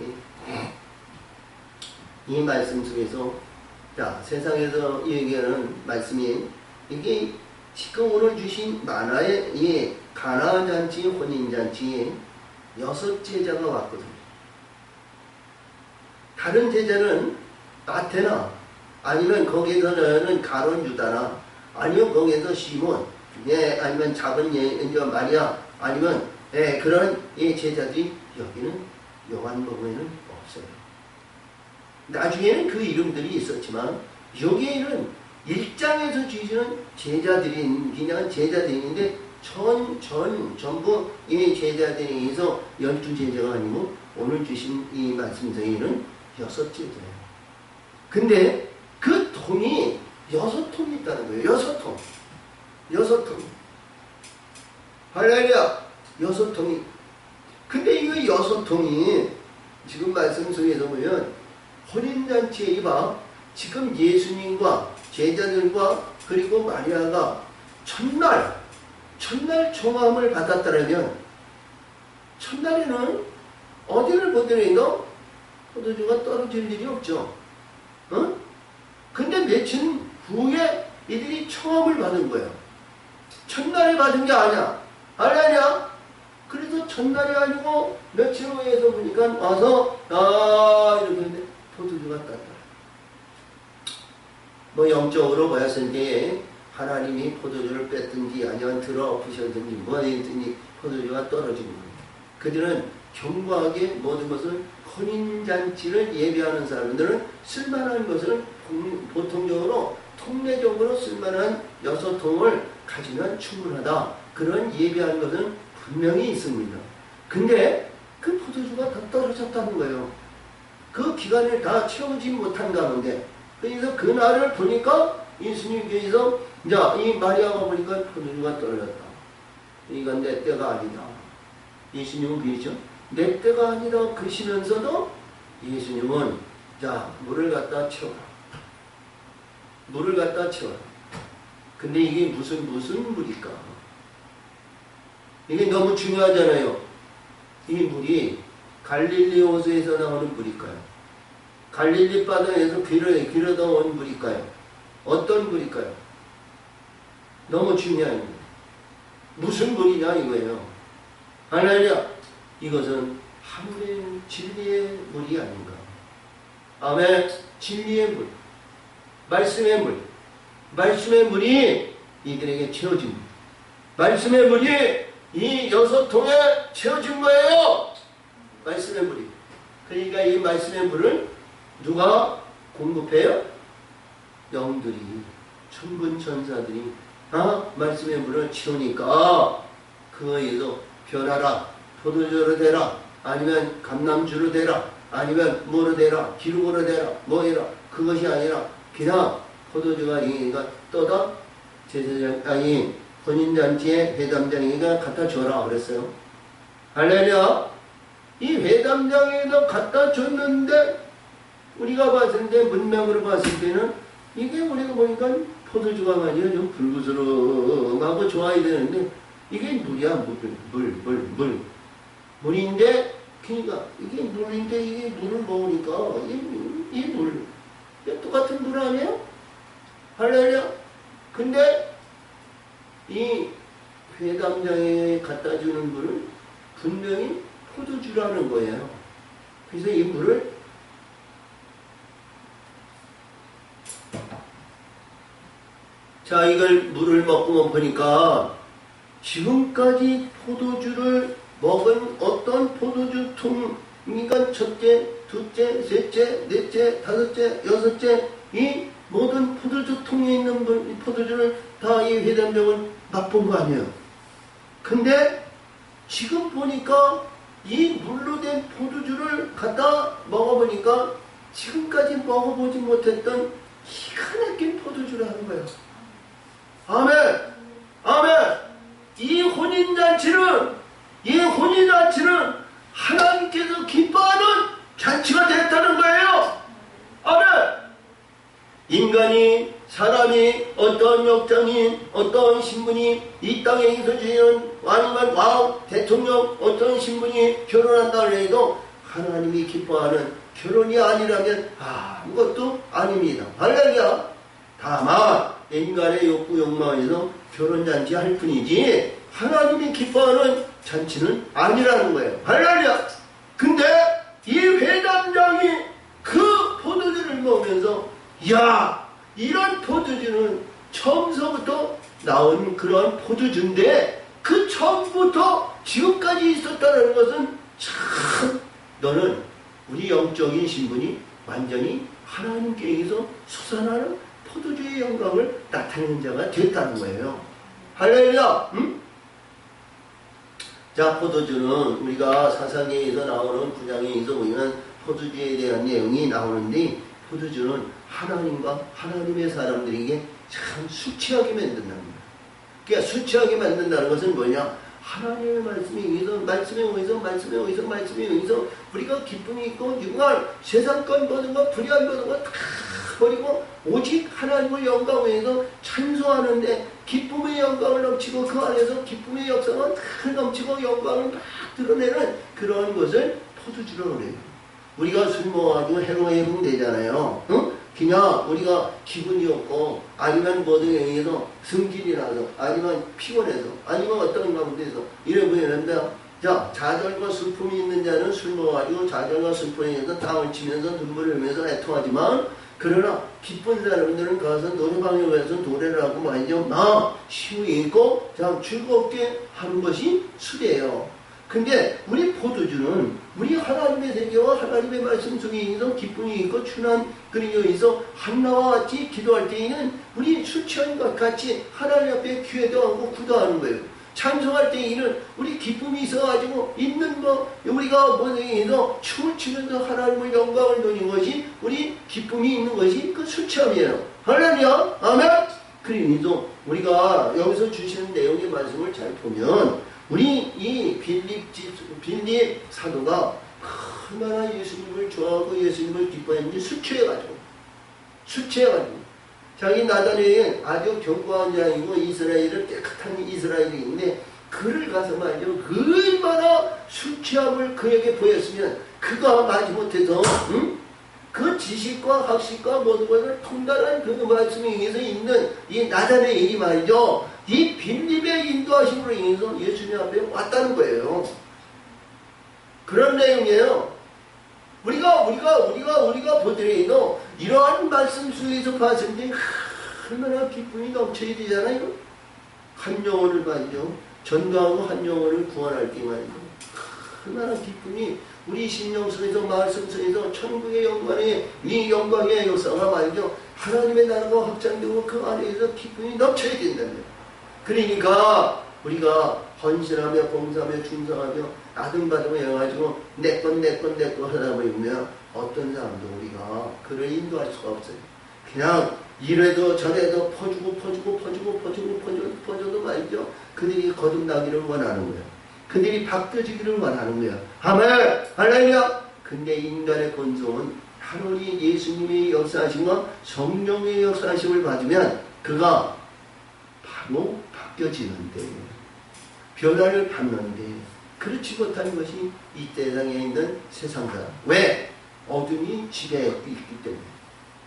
이 말씀 속에서 세상에서 얘기하는 말씀이 이게 지금 오늘 주신 만화의 이 가나안 잔치, 혼인 잔치에 6 제자가 왔거든요. 다른 제자는 마태나 아니면 거기에서는 가론 유다나 아니면 거기에서 시몬, 아니면 작은 마리아 아니면 그런 제자들이 여기는 요한복음에는 없어요. 나중에는 그 이름들이 있었지만 여기에는 1장에서 주시는 제자들이 그냥 제자들인데 전부 이 제자들에 의해서 12제자가 아니고 오늘 주신 이 말씀성에는 6제자예요. 근데 그 통이 6통이 있다는 거예요. 6통. 6통. 할렐루야. 6통이. 근데 이 6통이 지금 말씀 속에서 보면 혼인잔치에 이봐 지금 예수님과 제자들과 그리고 마리아가 첫날 청함을 받았다면 첫날에는 어디를 보더라도 포도주가 떨어질 일이 없죠. 어? 근데 며칠 후에 이들이 청함을 받은 거예요. 첫날에 받은 게 아니야. 아니야. 그래서 첫날이 아니고 며칠 후에서 보니까 와서 이렇게 했는데 포도주가 땄다. 뭐 영적으로 보였을 때 하나님이 포도주를 뺐든지 아니면 들어 엎으셨든지 뭐 했든지 포도주가 떨어지는 거예요. 그들은 견고하게 모든 것을 혼인잔치를 예배하는 사람들은 쓸만한 것을 보통적으로 통례적으로 쓸만한 6통을 가지면 충분하다. 그런 예배하는 것은 분명히 있습니다. 근데 그 포도주가 다 떨어졌다는 거예요. 그 기간을 다 채우지 못한 가운데 그래서 그날을 보니까 예수님께서 이 마리아가 보니까 포도주가 떨어졌다. 이건 내 때가 아니다. 예수님은 그러죠. 내 때가 아니다 그러시면서도 예수님은 물을 갖다 채워라. 물을 갖다 채워라. 근데 이게 무슨 물일까? 이게 너무 중요하잖아요. 이 물이 갈릴리 호수에서 나오는 물일까요? 갈릴리 바다에서 길어다 온 물일까요? 어떤 물일까요? 너무 중요한 물. 무슨 물이냐 이거예요. 할렐루야. 이것은 하늘의 진리의 물이 아닌가. 아멘. 진리의 물. 말씀의 물. 말씀의 물이 이들에게 채워진 물. 말씀의 물이 이 6통에 채워진 거예요. 말씀의 물이. 그러니까 이 말씀의 물을 누가 공급해요? 영들이, 천군 천사들이 말씀의 물을 채우니까 그거에서 변하라, 포도주로 되라, 아니면 감람주로 되라, 아니면 뭐로 되라, 기름으로 되라, 뭐해라. 그것이 아니라 그냥 포도주가 이니까 떠다 제사장 혼인잔치에 회담장에게 갖다 줘라 그랬어요. 할렐루야. 이 회담장에다 갖다 줬는데 우리가 봤을 때 문명으로 봤을 때는 이게 우리가 보니까 포도주가 아니라 좀 불구스름하고 좋아야 되는데 이게 물이야. 물인데 그러니까 이게 물인데 이게 물을 먹으니까 이 물 똑같은 물 아니에요? 할렐루야. 근데 이 회담장에 갖다 주는 물을 분명히 포도주라는 거예요. 그래서 이 물을 이걸 물을 먹고 보니까 지금까지 포도주를 먹은 어떤 포도주 통이니까 첫째, 둘째, 셋째, 넷째, 다섯째, 여섯째 이 모든 포도주 통에 있는 포도주를 다 이 회담장을 맛본 거 아니에요. 근데 지금 보니까 이 물로 된 포도주를 갖다 먹어보니까 지금까지 먹어보지 못했던 기가 막힌 포도주라는 거예요. 아멘! 아멘! 이 혼인잔치는 하나님께서 기뻐하는 잔치가 됐다는 거예요. 아멘! 사람이 어떤 역장이 어떤 신분이 이 땅에 있어지는 아니면 왕, 대통령 어떤 신분이 결혼한다 해도 하나님이 기뻐하는 결혼이 아니라면 아무것도 아닙니다. 할렐루야. 다만 인간의 욕구 욕망에서 결혼잔치 할 뿐이지 하나님이 기뻐하는 잔치는 아니라는 거예요. 할렐루야. 근데 이 회담장이 그 포도주를 먹으면서 이런 포도주는 처음서부터 나온 그런 포도주인데 그 처음부터 지금까지 있었다는 것은 참 너는 우리 영적인 신분이 완전히 하나님께서 솟아나는 포도주의 영광을 나타내는 자가 됐다는 거예요. 할렐루야. 응? 포도주는 우리가 사사기에서 나오는 9장에서 보면 포도주에 대한 내용이 나오는데 포도주는 하나님과 하나님의 사람들에게 참 술 취하게 만든다는 거예요. 그러니까 술 취하게 만든다는 것은 뭐냐? 하나님의 말씀에 의해서 말씀에 의해서 우리가 기쁨이 있고 정말 세상권 모든 것 불의한 모든 것 다 버리고 오직 하나님의 영광을 위해서 찬송하는데 기쁨의 영광을 넘치고 그 안에서 기쁨의 역사가 다 넘치고 영광을 막 드러내는 그런 것을 포도주라고 그래요. 우리가 술 먹어가지고 해롱해롱 되잖아요. 응? 그냥 우리가 기분이 없고 아니면 뭐든에 의해서 승질이 나서 아니면 피곤해서 아니면 어떤 가운데서 이래 보이는데 자, 좌절과 슬픔이 있는 자는 술 먹어가지고 좌절과 슬픔에 의해서 땅을 치면서 눈물을 흘리면서 애통하지만 그러나 기쁜 사람들은 가서 노래방에 가서 노래를 하고 말이죠. 시우이 있고 참 즐겁게 하는 것이 술이에요. 근데 우리 포도주는 우리 하나님의 세계와 하나님의 말씀 속에 있어 기쁨이 있고 순한 그리고 있어 한나와 같이 기도할 때에는 우리 술 취한 것 같이 하나님 앞에 기회도 하고 구도하는 거예요. 찬송할 때에는 우리 기쁨이 있어가지고 있는 거 우리가 뭐에서 춤을 추면서 하나님의 영광을 돌리는 것이 우리 기쁨이 있는 것이 그 술 취함이에요. 할렐루야 아멘. 그래서 우리가 여기서 주시는 내용의 말씀을 잘 보면 우리 이 빌립 사도가 얼마나 예수님을 좋아하고 예수님을 기뻐했는지 술 취해가지고 자기 나단에 아주 견고한 자이고 이스라엘을 깨끗한 이스라엘인데 그를 가서 말이죠. 얼마나 술 취함을 그에게 보였으면 그가 마지못해서 그 지식과 학식과 모든 것을 통달한 그 말씀에 의해서 있는 이 나단의 일이 말이죠. 이 빌립의 인도하심으로 인해서 예수님 앞에 왔다는 거예요. 그런 내용이에요. 우리가 보더라도 이러한 말씀 속에서 봤을 때 얼마나 기쁨이 넘쳐야 되잖아요. 한 영혼을 말이죠. 전도하고 한 영혼을 구원할 때 말이죠. 얼마나 기쁨이 우리 심령 속에서 말씀 속에서 천국의 영광의 이 영광의 역사가 말이죠. 하나님의 나라가 확장되고 그 안에서 기쁨이 넘쳐야 된다는 거예요. 그러니까 우리가 헌신하며 봉사하며 충성하며 아등바등 해가지고 내건 하다 보면 어떤 사람도 우리가 그를 인도할 수가 없어요. 그냥 이래도 저래도 퍼주고 말이죠. 그들이 거듭나기를 원하는 거예요. 그들이 바뀌어지기를 원하는 거예요. 아멘! 할렐루야! 근데 인간의 본성은 하나님 예수님의 역사하심과 성령의 역사하심을 받으면 그가 바로 바뀌어지는데 변화를 받는데 그렇지 못한 것이 이 세상에 있는 세상 사람. 왜? 어둠이 지배했기 때문에.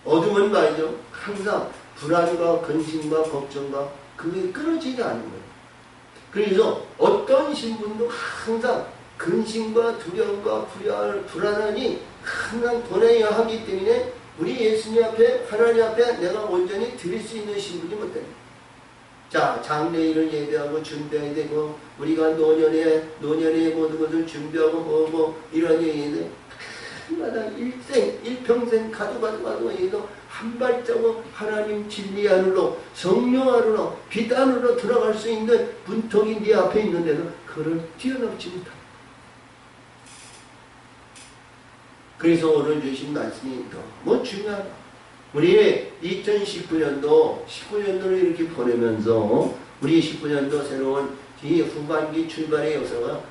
어둠은 말이죠. 항상 불안과 근심과 걱정과 그게 끊어지지 않는 거예요. 그래서 어떤 신분도 항상 근심과 두려움과 불안함이 항상 도래해야 하기 때문에 우리 예수님 앞에 하나님 앞에 내가 온전히 드릴 수 있는 신분이 못 됩니다. 자, 장례일을 예배하고 준비해야 되고 우리가 노년에 모든 것을 준비하고 뭐고 이런 얘기인데 하나마다 일평생 가져가도 해도 한 발자국 하나님 진리 안으로 성령 안으로 빛 안으로 들어갈 수 있는 문턱이 네 앞에 있는데도 그를 뛰어넘지 못한다. 그래서 오늘 주신 말씀이 너무 중요하다. 우리 19년도를 이렇게 보내면서 우리 19년도 새로운 이 후반기 출발의 역사가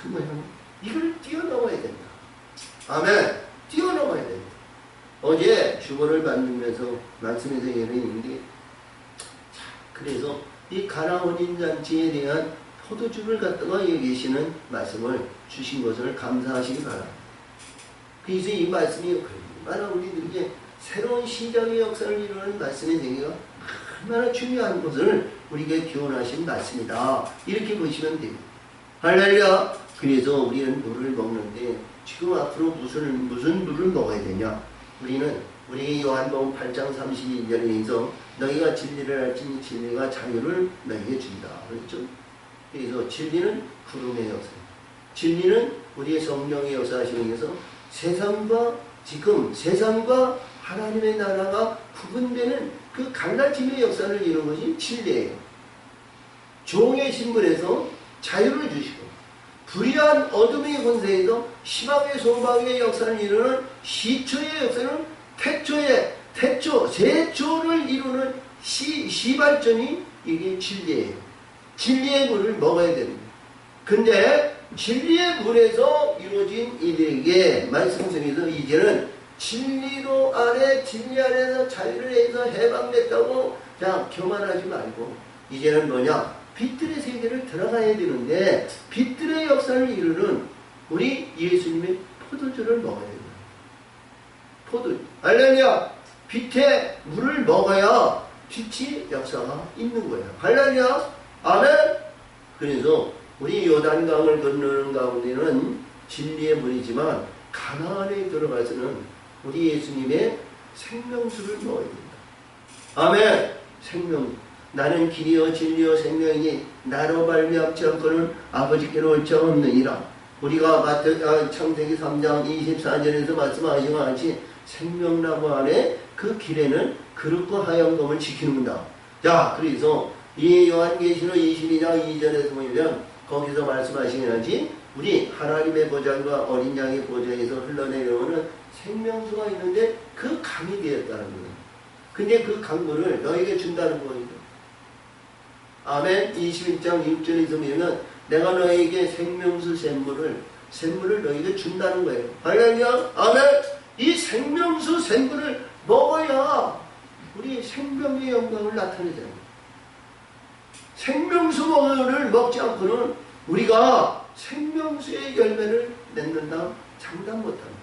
참 이걸 뛰어넘어야 된다. 아멘. 뛰어넘어야 된다. 어제 주보를 만들면서 말씀에서 예를 있는데 그래서 이 가나 혼인잔치에 대한 포도주를 갖다가 얘기하시는 말씀을 주신 것을 감사하시기 바랍니다. 그래서 이 말씀이 얼마나 우리들에게 새로운 시작의 역사를 이루는 말씀의 세계가 얼마나 중요한 것을 우리에게 기원하신 말씀이다. 이렇게 보시면 됩니다. 할렐루야. 그래서 우리는 물을 먹는데 지금 앞으로 무슨 물을 먹어야 되냐? 우리는 우리 요한복음 8장 32절에서 너희가 진리를 알지니 진리가 자유를 너희에게 준다. 그렇죠? 그래서 진리는 구름의 역사. 진리는 우리의 성령의 역사하시기 위해서 세상과 하나님의 나라가 구분되는 그 갈라짐의 역사를 이루는 것이 진리예요. 종의 신분에서 자유를 주시고 불의한 어둠의 권세에서 희망의 소망의 역사를 이루는 시초의 역사는 세초를 이루는 시발점이 이게 진리예요. 진리의 물을 먹어야 됩니다. 근데 진리의 물에서 이루어진 이들에게 말씀 속에서 이제는 진리로 안에 진리 안에서 자유를 해서 해방됐다고 그냥 교만하지 말고 이제는 뭐냐? 빛들의 세계를 들어가야 되는데 빛들의 역사를 이루는 우리 예수님의 포도주를 먹어야 됩니다. 포도주. 할렐루야. 빛의 물을 먹어야 빛이 역사가 있는 거예요. 할렐루야. 아멘. 그래서 우리 요단강을 건너는 가운데는 진리의 물이지만 가나안에 들어가서는 우리 예수님의 생명수를 먹어야 된다. 아멘. 생명. 나는 길이요 진리요 생명이니 나로 말미암지 않고는 아버지께로 올 자 없느니라. 우리가 창세기 3장 24절에서 말씀하신 것 같이 생명나무 안에 그 길에는 그릇과 하얀검을 지키는다. 자, 그래서 이 요한계시록 22장 2절에서 보면 거기서 말씀하시는지 우리 하나님의 보좌과 어린 양의 보좌에서 흘러내려오는 생명수가 있는데 그 강이 되었다는 거예요. 근데 그 강물을 너에게 준다는 거예요. 아멘. 21장 6절에서 보면 내가 너에게 생명수 샘물을 너에게 준다는 거예요. 할렐루야. 아멘. 이 생명수 샘물을 먹어야 우리 생명의 영광을 나타내잖아요. 생명수를 먹지 않고는 우리가 생명수의 열매를 맺는다 장담 못합니다.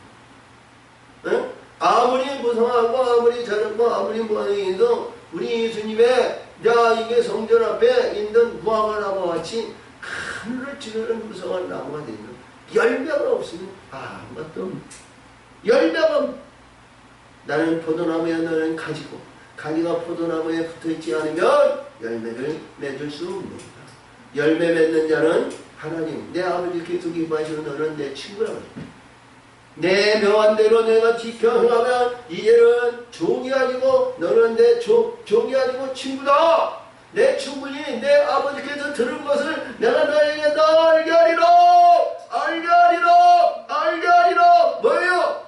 네? 아무리 무성하고 아무리 잘하고 아무리 무한해도 우리 예수님의 이게 성전 앞에 있는 무화과 나무와 같이 하늘을 찌르는 무성한 나무가 되면 열매가 없으면 아무것도 없는 열매가 나는 포도나무에 너는 가지고 가지가 포도나무에 붙어있지 않으면 열매를 맺을 수 없는다. 열매 맺는 자는 하나님 내 아버지께서 기뻐하시는 너는 내 친구라고 내 명한 대로 내가 지켜 행하면 이제는 종이 아니고 너는 내 종이 아니고 친구다. 내 충분히 내 아버지께서 들은 것을 내가 너에게 알게 하리라. 알게 하리라. 알게 하리라. 뭐예요?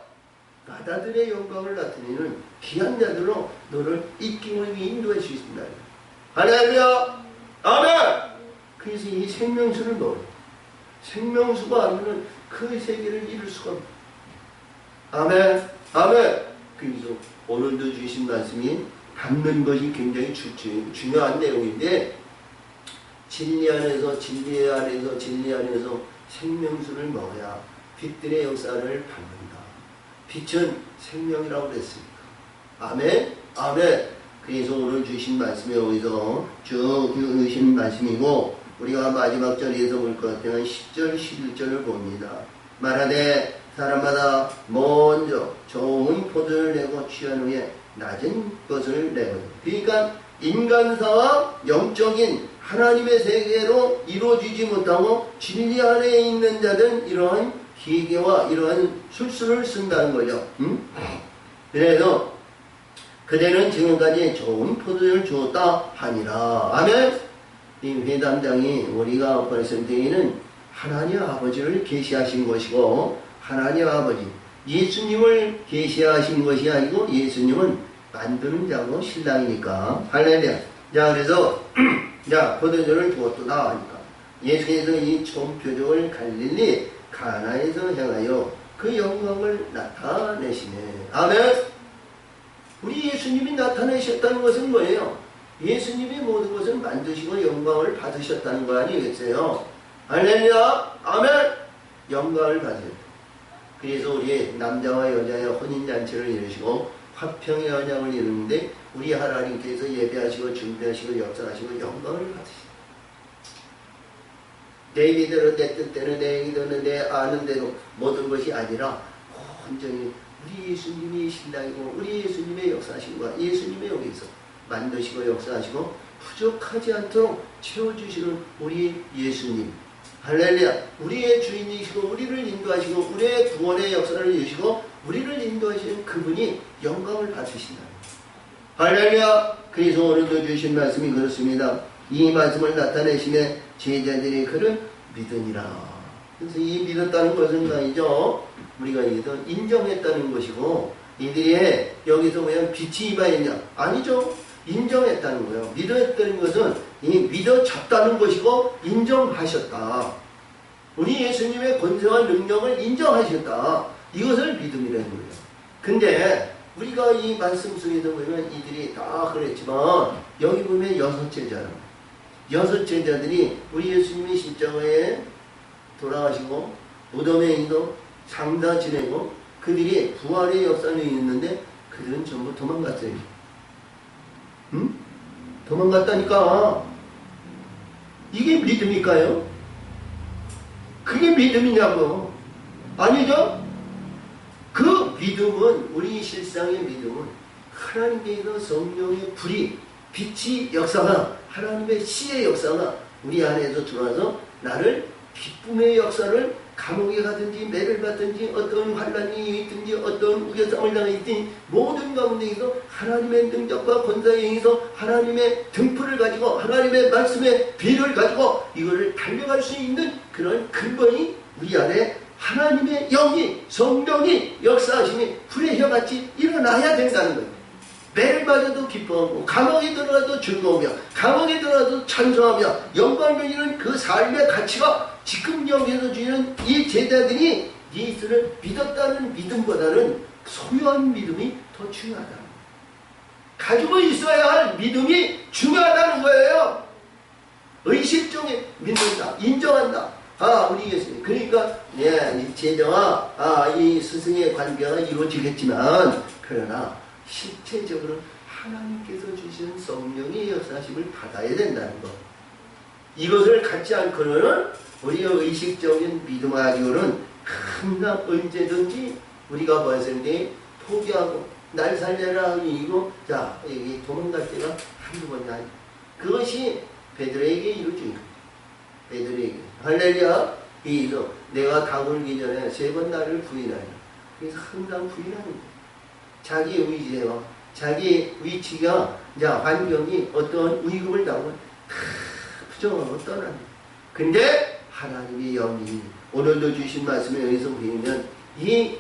나다들의 영광을 나타내는 귀한 자들로 너를 이 길을 인도할 수 있습니다. 할렐루야. 아멘. 그래서 이 생명수를 넣어요. 생명수가 아니면 그 세계를 이룰 수가 없다. 아멘. 아멘. 그래서 오늘도 주신 말씀이 받는 것이 굉장히 중요한 내용인데 진리 안에서 생명수를 먹어야 빛들의 역사를 받는다. 빛은 생명이라고 그랬습니다. 아멘. 아멘. 그래서 오늘 주신 말씀이 여기서 쭉 주신 말씀이고 우리가 마지막 절에서 볼 것 같으면 10절 11절을 봅니다. 말하되 사람마다 먼저 좋은 포도를 내고 취한 후에 낮은 것을 내거든. 그러니까 인간사와 영적인 하나님의 세계로 이루어지지 못하고 진리 안에 있는 자들은 이러한 기계와 이러한 술수를 쓴다는 거죠. 그래서 그대는 지금까지 좋은 포도를 주었다 하니라. 아멘. 이 회담장이 우리가 벌써 때에는 하나님 아버지를 계시하신 것이고 하나님 아버지 예수님을 계시하신 것이 아니고 예수님은 만드는 자고 신랑이니까 할렐루야. 자 그래서 자 포도주를 주었도다 하니까 예수께서 이 총표적을 갈릴리 가나에서 향하여 그 영광을 나타내시네. 아멘. 우리 예수님이 나타내셨다는 것은 뭐예요? 예수님이 모든 것을 만드시고 영광을 받으셨다는 거 아니겠어요? 할렐루야. 아멘. 영광을 받으셨다. 그래서 우리 남자와 여자의 혼인잔치를 이루시고 화평의 언약을 이루는데 우리 하나님께서 예배하시고 준비하시고 역사하시고 영광을 받으시다. 내 의대로 내 뜻대로 내 의도는 내 아는 대로 모든 것이 아니라 온전히 우리 예수님이 신랑이고 우리 예수님의 역사하심과 예수님의 여기서 만드시고 역사하시고 부족하지 않도록 채워주시는 우리 예수님. 할렐루야. 우리의 주인이시고 우리를 인도하시고 우리의 구원의 역사를 이루시고 우리를 인도하시는 그분이 영광을 받으신다. 할렐루야. 그래서 오늘도 주신 말씀이 그렇습니다. 이 말씀을 나타내시며 제자들이 그를 믿으니라. 그래서 이 믿었다는 것은 아니죠. 우리가 여기서 인정했다는 것이고 이들이 여기서 왜 빛이 임하였냐? 아니죠. 인정했다는 거예요. 믿었다는 것은 믿어졌다는 것이고 인정하셨다. 우리 예수님의 권세와 능력을 인정하셨다. 이것을 믿음이라는 거예요. 근데 우리가 이 말씀 속에서 보면 이들이 다 그랬지만 여기 보면 6제자라. 6제자들이 우리 예수님이 십자가에 돌아가시고 무덤에 있어 장사 지내고 그들이 부활의 역사는 있는데 그들은 전부 도망갔어요. 응? 도망갔다니까. 이게 믿음일까요? 그게 믿음이냐고. 아니죠? 그 믿음은, 우리 실상의 믿음은 하나님께서 성령의 불이, 빛이 역사가, 하나님의 시의 역사가 우리 안에서 들어와서 나를 기쁨의 역사를, 감옥에 가든지 매를 받든지 어떤 환란이 있든지 어떤 우겨쌈을 당했든지 모든 가운데에서 하나님의 능력과 권세에 의해서 하나님의 등불을 가지고 하나님의 말씀의 비를 가지고 이거를 달려갈 수 있는 그런 근본이 우리 안에 하나님의 영이, 성령이 역사하심이 불의 혀같이 일어나야 된다는 거예요. 매를 받아도 기뻐하고 감옥에 들어가도 즐거우며 감옥에 들어가도 찬송하며 영광 돌리는 그 삶의 가치가 지금 여기서 주는 이 제자들이 예수를 믿었다는 믿음보다는 소유한 믿음이 더 중요하다. 가지고 있어야 할 믿음이 중요하다는 거예요. 의식적에 믿는다, 인정한다. 우리 예수님. 그러니까 이 제자와 이 스승의 관계가 이루어지겠지만 그러나 실체적으로 하나님께서 주시는 성령의 역사심을 받아야 된다는 것. 이것을 갖지 않고는 우리의 의식적인 믿음 가지고는 항상 언제든지 우리가 봤을 때 포기하고 날 살려라 이거 자 여기 도망갈 때가 한두 번이 아니야. 그것이 베드로에게 이루어진 거예요. 베드로에게 할렐루야. 이거 내가 다굴기 전에 3번 나를 부인하라. 그래서 항상 부인하는 거예요. 자기 의지와 자기 위치가 환경이 어떤 위급을 당하면 다 부정하고 떠나는. 근데 하나님의 영이 오늘도 주신 말씀에 의해서 보면 이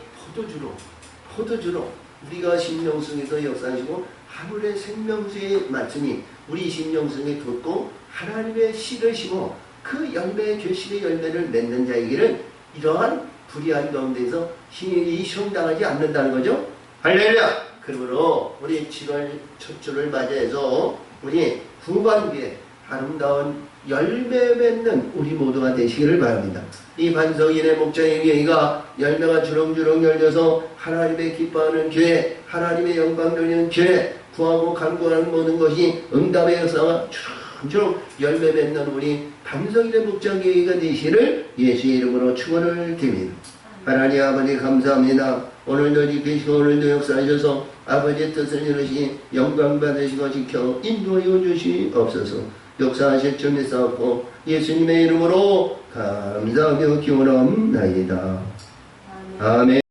포도주로 우리가 심령성에서 역사하시고 하늘의 생명수의 말씀이 우리 심령성에 돋고 하나님의 씨를 심어 그 열매 결실의 열매를 맺는 자에게는 이러한 불의한 가운데서 이 시험당하지 않는다는 거죠. 할렐루야. 그러므로 우리 7월 첫 주를 맞이해서 우리 후반기에 아름다운 열매 맺는 우리 모두가 되시기를 바랍니다. 이 반석인의 목자의 교회가 열매가 주렁주렁 열려서 하나님의 기뻐하는 교회, 하나님의 영광 돌리는 교회, 구하고 간구하는 모든 것이 응답의 역사가 주렁주렁 열매 맺는 우리 반석인의 목자교회가 되시기를 예수의 이름으로 축원을 드립니다. 하나님 아버지 감사합니다. 오늘도 지키시고 오늘도 역사하셔서 아버지의 뜻을 이루시 영광 받으시고 지켜 인도하여 주시옵소서. 역사하실 점에 쌓고 예수님의 이름으로 감사하며 기원합나이다. 아멘.